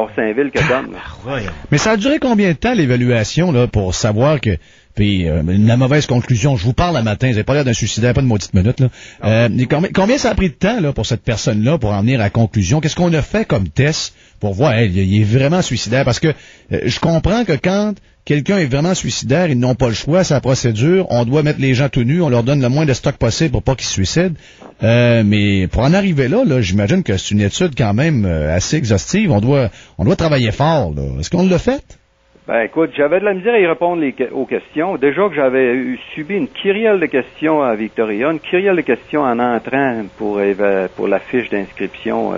Orsainville que donne. Mais ça a duré combien de temps, l'évaluation, là, pour savoir que... Puis la mauvaise conclusion, je vous parle un matin, vous n'avez pas l'air d'un suicidaire, pas de maudite minute, là. Combien ça a pris de temps là, pour cette personne-là, pour en venir à la conclusion? Qu'est-ce qu'on a fait comme test pour voir, il est vraiment suicidaire? Parce que je comprends que quand quelqu'un est vraiment suicidaire, ils n'ont pas le choix, c'est la procédure, on doit mettre les gens tout nus, on leur donne le moins de stock possible pour pas qu'ils se suicident. Mais pour en arriver là, j'imagine que c'est une étude quand même assez exhaustive. On doit travailler fort, là. Est-ce qu'on l'a fait? Ben écoute, j'avais de la misère à y répondre aux questions. Déjà que j'avais subi une kyrielle de questions à Victoria, une kyrielle de questions en entrant pour la fiche d'inscription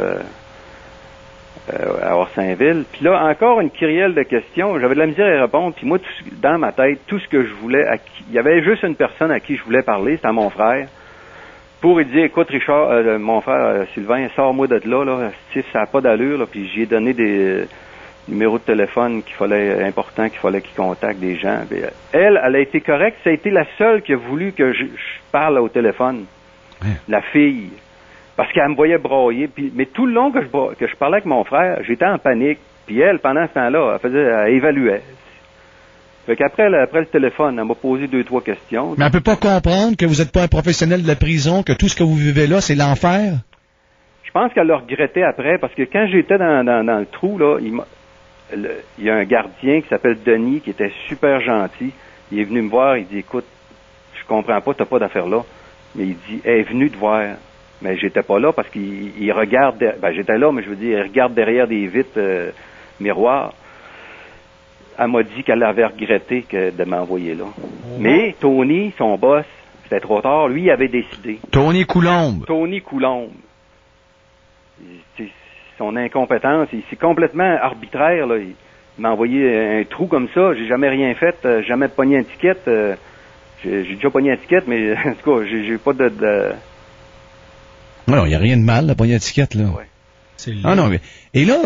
à Orsainville. Puis là, encore une kyrielle de questions. J'avais de la misère à y répondre. Puis moi, dans ma tête, tout ce que je voulais, il y avait juste une personne à qui je voulais parler, c'était à mon frère. Pour lui dire, écoute Richard, mon frère Sylvain, sors-moi de là, ça n'a pas d'allure. Là. Puis j'ai donné des numéro de téléphone qu'il fallait qu'il contacte des gens. Elle a été correcte. Ça a été la seule qui a voulu que je parle au téléphone. La fille. Parce qu'elle me voyait brailler. Mais tout le long que je parlais avec mon frère, j'étais en panique. Puis elle, pendant ce temps-là, elle évaluait. Fait qu'après le téléphone, elle m'a posé 2-3 questions. Mais elle peut pas comprendre que vous n'êtes pas un professionnel de la prison, que tout ce que vous vivez là, c'est l'enfer? Je pense qu'elle le regrettait après, parce que quand j'étais dans le trou, là, il y a un gardien qui s'appelle Denis, qui était super gentil. Il est venu me voir, il dit, écoute, je comprends pas, t'as pas d'affaire là. Mais il dit, elle est venue te voir. Mais j'étais pas là parce qu'il regarde, j'étais là, mais je veux dire, il regarde derrière des vitres miroirs. Elle m'a dit qu'elle avait regretté de m'envoyer là. Mais Tony, son boss, c'était trop tard, lui, il avait décidé. Tony Coulombe. Son incompétence, c'est complètement arbitraire, là. Il m'a envoyé un trou comme ça, j'ai jamais rien fait, jamais pogné une étiquette, j'ai déjà pogné une étiquette, mais en tout cas, j'ai pas de... Non, il n'y a rien de mal, la pogné une étiquette, là. Ouais. Non, mais... Et là,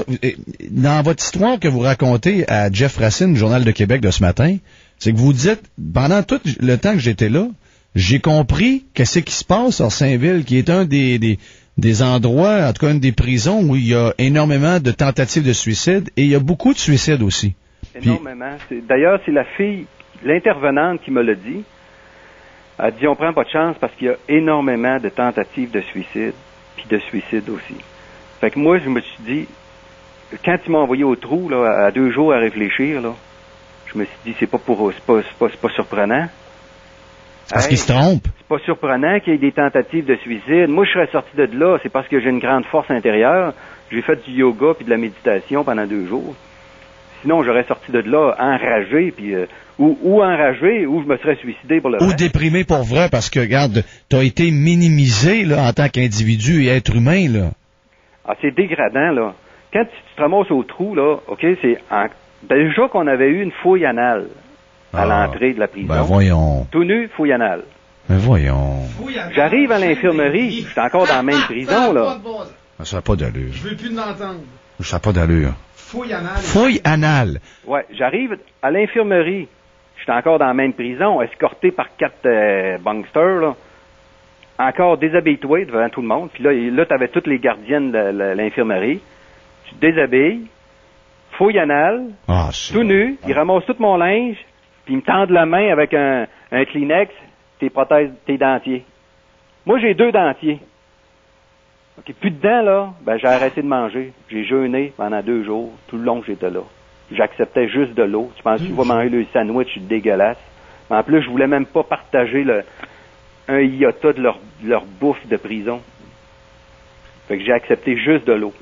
dans votre histoire que vous racontez à Jeff Racine, Journal de Québec de ce matin, c'est que vous dites, pendant tout le temps que j'étais là, j'ai compris qu'est-ce qui se passe à Orsainville, qui est un des endroits, en tout cas une des prisons où il y a énormément de tentatives de suicide et il y a beaucoup de suicides aussi. Énormément. D'ailleurs, c'est la fille, l'intervenante qui me l'a dit. Elle dit, on prend pas de chance parce qu'il y a énormément de tentatives de suicide, puis de suicide aussi. Fait que moi, je me suis dit, quand il m'a envoyé au trou, là, à 2 jours à réfléchir, là, je me suis dit, c'est pas surprenant. Parce qu'il se trompe. C'est pas surprenant qu'il y ait des tentatives de suicide. Moi, je serais sorti de là, c'est parce que j'ai une grande force intérieure. J'ai fait du yoga puis de la méditation pendant 2 jours. Sinon, j'aurais sorti de là enragé, puis ou enragé, ou je me serais suicidé pour le reste. Ou déprimé pour vrai, parce que, regarde, t'as été minimisé là en tant qu'individu et être humain, là. Ah, c'est dégradant, là. Quand tu te ramasses au trou, là, OK, déjà qu'on avait eu une fouille anale à l'entrée de la prison. Ben voyons. Tout nu, fouille anale. Ben voyons. J'arrive à l'infirmerie, je suis encore dans la même prison, là. Ça n'a pas d'allure. Je veux plus l'entendre. Ça n'a pas d'allure. Fouille anale. Fouille anale. Ouais, j'arrive à l'infirmerie, je suis encore dans la même prison, escorté par 4 banksters, là. Encore déshabille-toi devant tout le monde. Puis là t'avais toutes les gardiennes de l'infirmerie. Tu te déshabilles, fouille anale, tout nu, ils ramassent tout mon linge, puis ils me tendent la main avec un Kleenex, tes prothèses, tes dentiers. Moi, j'ai 2 dentiers. OK, plus de dents, là, j'ai arrêté de manger. J'ai jeûné pendant 2 jours, tout le long que j'étais là. J'acceptais juste de l'eau. Tu penses que tu vas manger le sandwich dégueulasse. Mais en plus, je voulais même pas partager un iota de leur bouffe de prison. Fait que j'ai accepté juste de l'eau.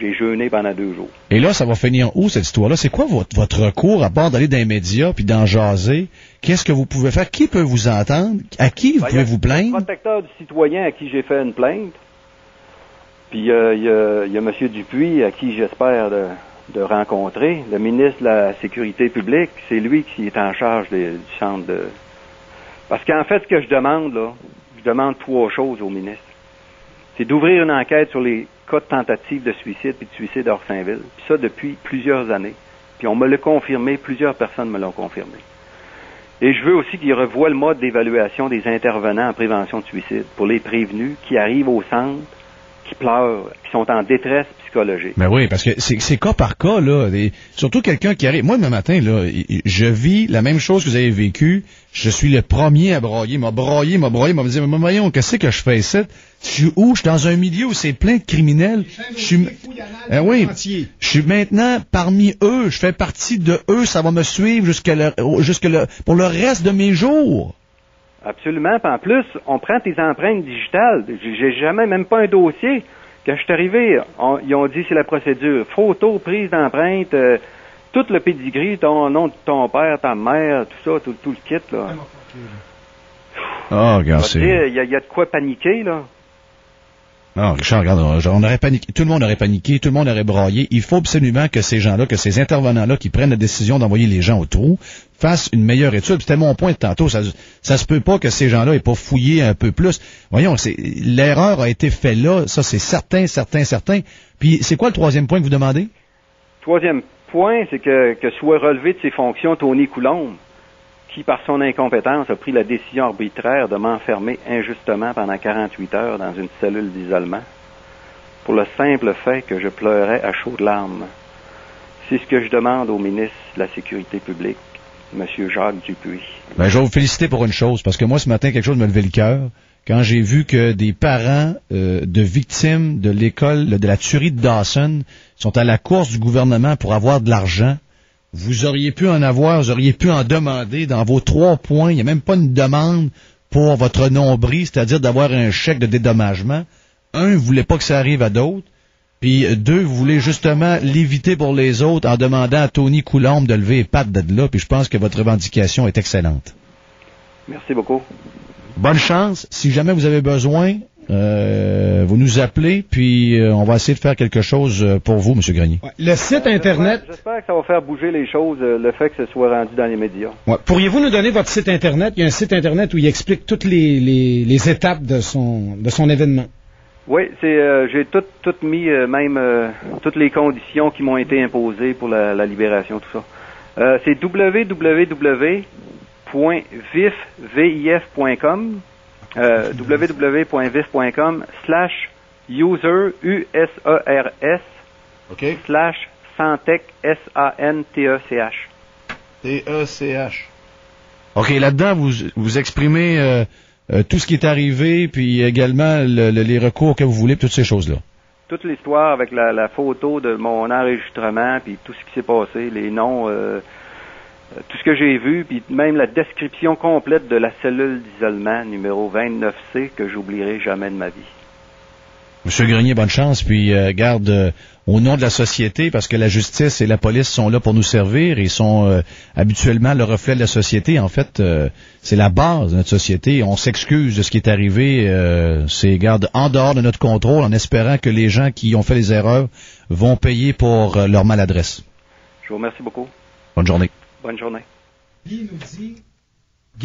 J'ai jeûné pendant 2 jours. Et là, ça va finir où, cette histoire-là? C'est quoi votre recours, à part d'aller dans les médias puis d'en jaser? Qu'est-ce que vous pouvez faire? Qui peut vous entendre? À qui vous pouvez vous plaindre? Il y a le protecteur du citoyen à qui j'ai fait une plainte. Puis il y a M. Dupuis à qui j'espère de rencontrer. Le ministre de la Sécurité publique, c'est lui qui est en charge du centre de... Parce qu'en fait, ce que je demande, là, je demande 3 choses au ministre. C'est d'ouvrir une enquête sur les cas de tentative de suicide et de suicide à Orsainville. Puis ça, depuis plusieurs années. Puis on me l'a confirmé, plusieurs personnes me l'ont confirmé. Et je veux aussi qu'il revoie le mode d'évaluation des intervenants en prévention de suicide pour les prévenus qui arrivent au centre qui pleurent, qui sont en détresse psychologique. Ben oui, parce que c'est cas par cas, là. Surtout quelqu'un qui arrive. Moi, demain matin, là, je vis la même chose que vous avez vécu. Je suis le premier à broyer. M'a me dire, mais voyons, qu'est-ce que je fais ici? Je suis où? Je suis dans un milieu où c'est plein de criminels. Oui. Je suis maintenant parmi eux. Je fais partie de eux. Ça va me suivre pour le reste de mes jours. Absolument. Puis en plus, on prend tes empreintes digitales. J'ai jamais même pas un dossier. Quand je suis arrivé, ils ont dit c'est la procédure. Photo, prise d'empreinte, tout le pédigree, ton nom de ton père, ta mère, tout ça, tout le kit, là. Oh, regarde, il y a de quoi paniquer, là. Non, Richard, regarde, on aurait paniqué, tout le monde aurait paniqué, tout le monde aurait broyé. Il faut absolument que ces gens-là, que ces intervenants-là qui prennent la décision d'envoyer les gens au trou, fassent une meilleure étude. C'était mon point de tantôt. Ça se peut pas que ces gens-là aient pas fouillé un peu plus. Voyons, l'erreur a été faite là, ça c'est certain. Puis c'est quoi le troisième point que vous demandez? Troisième point, c'est que soit relevé de ses fonctions Tony Coulombe, qui, par son incompétence, a pris la décision arbitraire de m'enfermer injustement pendant 48 heures dans une cellule d'isolement, pour le simple fait que je pleurais à chaudes larmes. C'est ce que je demande au ministre de la Sécurité publique, M. Jacques Dupuis. Ben, je vais vous féliciter pour une chose, parce que moi, ce matin, quelque chose me levait le cœur, quand j'ai vu que des parents de victimes de l'école, de la tuerie de Dawson, sont à la course du gouvernement pour avoir de l'argent. Vous auriez pu en avoir, vous auriez pu en demander dans vos 3 points. Il n'y a même pas une demande pour votre nombril, c'est-à-dire d'avoir un chèque de dédommagement. 1, vous voulez pas que ça arrive à d'autres. Puis 2, vous voulez justement l'éviter pour les autres en demandant à Tony Coulombe de lever les pattes de là. Puis je pense que votre revendication est excellente. Merci beaucoup. Bonne chance. Si jamais vous avez besoin, vous nous appelez, puis on va essayer de faire quelque chose pour vous, M. Grenier. Ouais, le site Internet... J'espère que ça va faire bouger les choses, le fait que ce soit rendu dans les médias. Ouais. Pourriez-vous nous donner votre site Internet? Il y a un site Internet où il explique toutes les étapes de son événement. Oui, j'ai tout mis, même toutes les conditions qui m'ont été imposées pour la libération, tout ça. C'est www.vif.com www.vif.com/user USERS /Santech SANTECH. TECH. OK, là-dedans, vous exprimez tout ce qui est arrivé, puis également les recours que vous voulez, toutes ces choses-là. Toute l'histoire avec la photo de mon enregistrement, puis tout ce qui s'est passé, les noms, tout ce que j'ai vu, puis même la description complète de la cellule d'isolement numéro 29C que j'oublierai jamais de ma vie. Monsieur Grenier, bonne chance, puis garde au nom de la société, parce que la justice et la police sont là pour nous servir et sont habituellement le reflet de la société. En fait, c'est la base de notre société. On s'excuse de ce qui est arrivé. C'est garde en dehors de notre contrôle, en espérant que les gens qui ont fait les erreurs vont payer pour leur maladresse. Je vous remercie beaucoup. Bonne journée. Bonne journée. Guy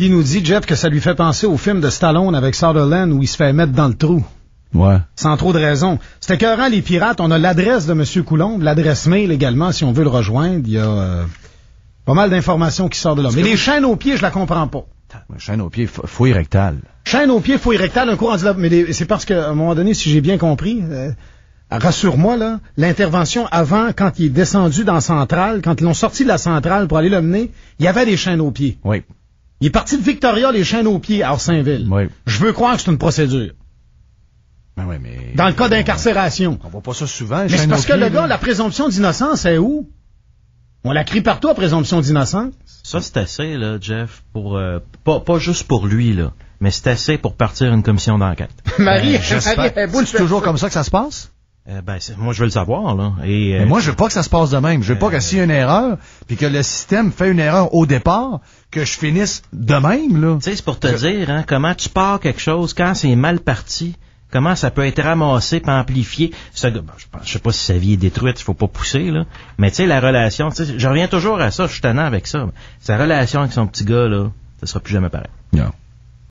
nous dit, Jeff, que ça lui fait penser au film de Stallone avec Sutherland où il se fait mettre dans le trou. Ouais. Sans trop de raison. C'était écœurant, les pirates. On a l'adresse de M. Coulombe, l'adresse mail également, si on veut le rejoindre. Il y a pas mal d'informations qui sortent de là. Mais les chaînes aux pieds, je la comprends pas. Chaîne aux pieds, fouille rectale. Chaîne aux pieds, fouille rectale, un cours en mais c'est parce qu'à un moment donné, si j'ai bien compris... rassure-moi, là, l'intervention avant, quand il est descendu dans la centrale, quand ils l'ont sorti de la centrale pour aller le mener, il y avait des chaînes aux pieds. Oui. Il est parti de Victoria, les chaînes aux pieds, à Orsainville. Oui. Je veux croire que c'est une procédure. Ben oui, mais... Dans le cas d'incarcération. On voit pas ça souvent, mais c'est parce que le gars, la présomption d'innocence, est où? On la crie partout, la présomption d'innocence. Ça, c'est assez, là, Jeff, pour pas juste pour lui, là, mais c'est assez pour partir une commission d'enquête. Marie, c'est toujours comme ça que ça se passe? Moi, je veux le savoir, là. Mais moi, je veux pas que ça se passe de même. Je veux pas que s'il y a une erreur, puis que le système fait une erreur au départ, que je finisse de même, là. Tu sais, c'est pour te dire, hein, comment tu pars quelque chose quand c'est mal parti, comment ça peut être ramassé puis amplifié. Je sais pas si sa vie est détruite, il faut pas pousser, là. Mais tu sais, la relation, tu sais, je reviens toujours à ça, je suis tannant avec ça. Sa relation avec son petit gars, là, ça sera plus jamais pareil. Non.